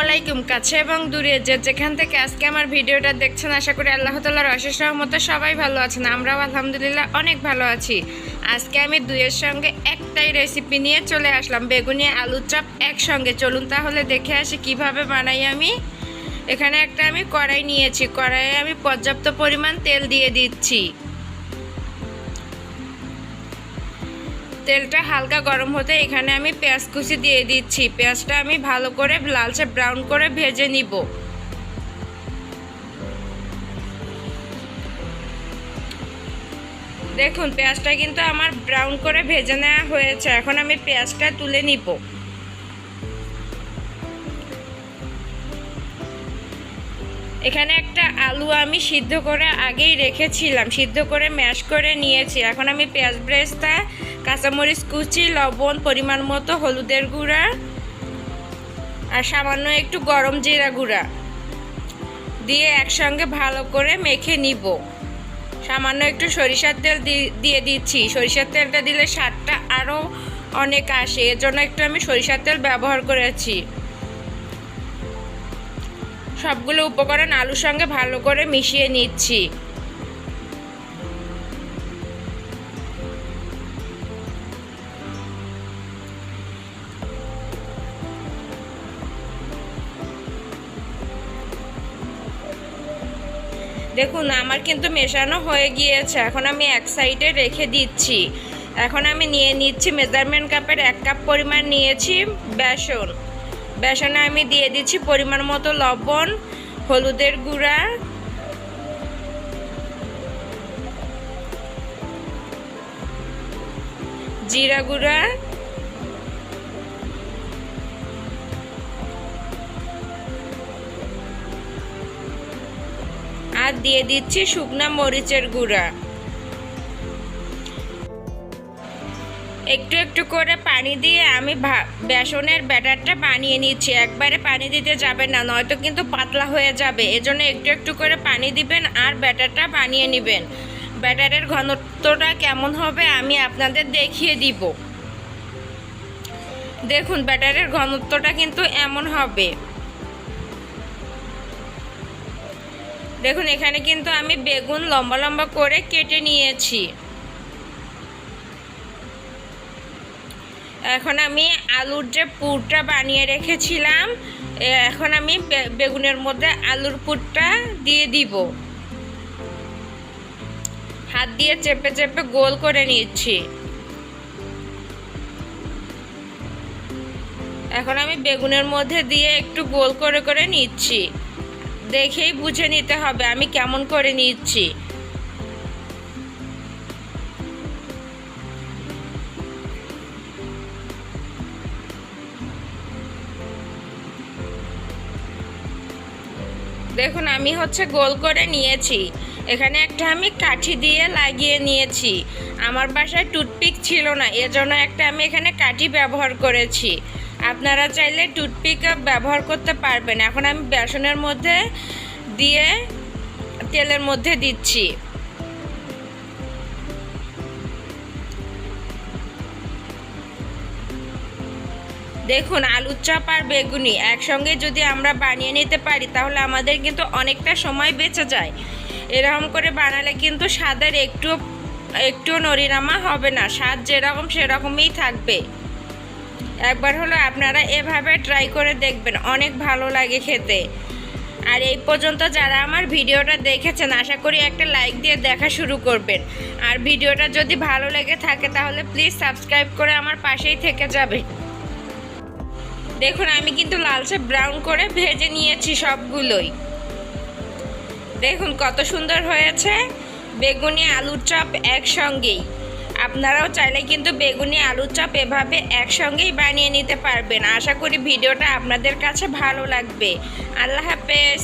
আলাইকুম। কাছে এবং দূরে যেখান থেকে আজকে আমার ভিডিওটা দেখছেন, আশা করি আল্লাহ তাআলার অশেষ রহমতে সবাই ভালো আছেন। আমরাও আলহামদুলিল্লাহ অনেক ভালো আছি। আজকে আমি দুইয়ের সঙ্গে একটাই রেসিপি নিয়ে চলে আসলাম, বেগুনি আলুর চপ একসঙ্গে। চলুন তাহলে দেখে আসি কিভাবে বানাই আমি। এখানে একটা আমি কড়াই নিয়েছি, কড়াইয়ে আমি পর্যাপ্ত পরিমাণ তেল দিয়ে দিচ্ছি। তেলটা হালকা গরম হতে এখানে আমি পেঁয়াজ কুচি দিয়ে দিচ্ছি। পেঁয়াজটা আমি ভালো করে লালচে ব্রাউন করে ভেজে নিব। দেখুন পেঁয়াজটা কিন্তু আমার ব্রাউন করে ভেজে নেওয়া হয়েছে। এখন আমি পেঁয়াজটা তুলে নিব। এখানে একটা আলু আমি সিদ্ধ করে আগেই রেখেছিলাম, সিদ্ধ করে ম্যাশ করে নিয়েছি। এখন আমি পেঁয়াজ ব্রেস্তা, কাঁচামরিচ কুচি, লবণ, পরিমাণ মতো হলুদের গুঁড়া আর সামান্য একটু গরম জিরা গুঁড়া দিয়ে একসঙ্গে ভালো করে মেখে নিব। সামান্য একটু সরিষার তেল দিয়ে দিচ্ছি। সরিষার তেলটা দিলে স্বাদটা আরও অনেক আসে, এর জন্য একটু আমি সরিষার তেল ব্যবহার করেছি। সবগুলো উপকরণ আলুর সঙ্গে ভালো করে মিশিয়ে নিচ্ছি। দেখুন আমার কিন্তু মেশানো হয়ে গিয়েছে। এখন আমি এক সাইডে রেখে দিচ্ছি। এখন আমি নিয়ে নিচ্ছি মেজারমেন্ট কাপের 1 কাপ পরিমাণ নিয়েছি বেসন। বেসনে আমি দিয়ে দিচ্ছি পরিমাণ মতো লবণ, হলুদের গুঁড়া, জিরা গুঁড়া, আর দিয়ে দিচ্ছি শুকনা মরিচের গুঁড়া। একটু একটু করে পানি দিয়ে আমি বেসনের ব্যাটারটা বানিয়ে নিচ্ছি। একবারে পানি দিতে যাবেন না, নয়তো কিন্তু পাতলা হয়ে যাবে। এজন্য একটু একটু করে পানি দিবেন আর ব্যাটারটা বানিয়ে নেবেন। ব্যাটারের ঘনত্বটা কেমন হবে আমি আপনাদের দেখিয়ে দিব। দেখুন ব্যাটারের ঘনত্বটা কিন্তু এমন হবে। দেখুন এখানে কিন্তু আমি বেগুন লম্বা লম্বা করে কেটে নিয়েছি। এখন আমি আলুর যে পুরটা বানিয়ে রেখেছিলাম, এখন আমি বেগুনের মধ্যে আলুর পুরটা দিয়ে দিব। হাত দিয়ে চেপে চেপে গোল করে নিচ্ছি। এখন আমি বেগুনের মধ্যে দিয়ে একটু গোল করে করে নিচ্ছি। দেখেই বুঝে নিতে হবে আমি কেমন করে নিচ্ছি। দেখুন আমি গোল করে নিয়েছি। এখানে একটা আমি কাঠি দিয়ে লাগিয়ে নিয়েছি। আমার বাসায় টুথপিক ছিল না, এজন্য একটা আমি এখানে কাঠি ব্যবহার করেছি। আপনারা চাইলে টুথপিক ব্যবহার করতে পারবেন। এখন আমি বেসনের মধ্যে দিয়ে তেলের মধ্যে দিচ্ছি। দেখুন আলুর চপ আর বেগুনি একসঙ্গে যদি আমরা বানিয়ে নিতে পারি তাহলে আমাদের কিন্তু অনেকটা সময় বেঁচে যায়। এরকম করে বানালে কিন্তু স্বাদের একটু নড়িনামা হবে না, স্বাদ যেরকম সেরকমই থাকবে। একবার হলো আপনারা এভাবে ট্রাই করে দেখবেন, অনেক ভালো লাগে খেতে। আর এই পর্যন্ত যারা আমার ভিডিওটা দেখেছেন আশা করি একটা লাইক দিয়ে দেখা শুরু করবেন। আর ভিডিওটা যদি ভালো লেগে থাকে তাহলে প্লিজ সাবস্ক্রাইব করে আমার পাশেই থেকে যাবে। দেখুন আমি কিন্তু লালচে ব্রাউন করে ভেজে নিয়েছি সবগুলোই। দেখুন কত সুন্দর হয়েছে বেগুনি আলুর চপ একসঙ্গেই। আপনারাও চাইলে কিন্তু বেগুনি আলুর চপ এভাবে একসঙ্গেই বানিয়ে নিতে পারবেন। আশা করি ভিডিওটা আপনাদের কাছে ভালো লাগবে। আল্লাহ হাফেজ।